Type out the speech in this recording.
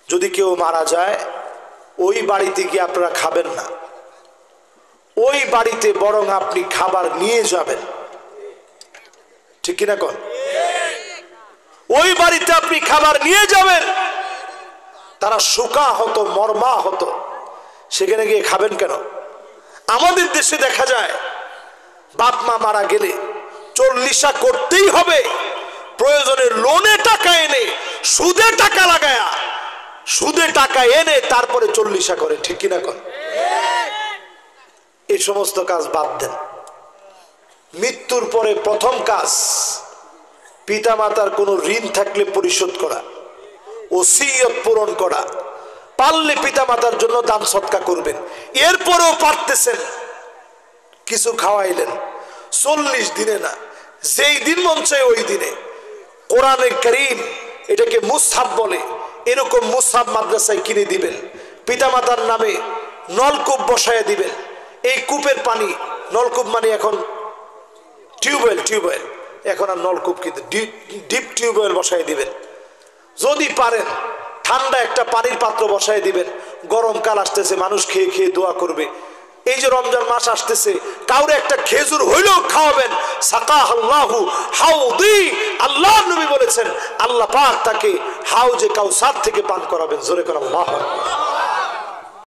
যদি কেউ মারা যায় ওই বাড়িতে গিয়ে আপনারা খাবেন না, ওই বাড়িতে বরং আপনি খাবার নিয়ে যাবেন। ঠিক কিনা কোন? ওই বাড়িতে আপনি খাবার নিয়ে যাবেন। তারা শোকা হতো, মর্মা হতো, সেখানে গিয়ে খাবেন কেন? আমাদের দেশে দেখা যায় বাপ মা মারা গেলে চল্লিশা করতেই হবে, প্রয়োজনে লোনে টাকা এনে সুদে টাকা লাগায়া, সুদে টাকা এনে তারপরে চল্লিশা করে। ঠিক কিনা কোন? এই সমস্ত কাজ বাদ দেন। মৃত্যুর পরে প্রথম কাজ পিতা মাতার কোনো ঋণ থাকলে পরিশোধ করা, ওসিয়ত পূরণ করা, পারলে পিতা মাতার জন্য দান সদকা করবেন। এরপরেও পারতেছেন, কিছু খাওয়াইলেন, 40 দিনে না, যেই দিন মন চায় ওই দিনে। কোরআনে কারীম এটাকে মুসহাব বলে, এরকম মুসহাব মাদ্রাসায় কিনে দিবেন। পিতা মাতার নামে নলকূপ বসায় দিবেন। এই কূপের পানি, নলকূপ মানে এখন টিউবওয়েল, টিউবওয়েল এখন আর নলকূপ, কিন্তু ডিপ টিউবওয়েল বসায় দিবেন। যদি পারেন ঠান্ডা একটা পানির পাত্র বসায় দিবেন। গরমকাল আসতেছে, মানুষ খেয়ে খেয়ে দোয়া করবে। এই যে রমজান মাস আসতেছে, কাউরে একটা খেজুর হইলেও খাওয়াবেন। সাকাহাল্লাহু হাউদি, আল্লাহ নবী বলেছেন আল্লাহ পাক তাকে হাউজে কাউসার থেকে পান করাবেন। জোরে করে আল্লাহু আকবার।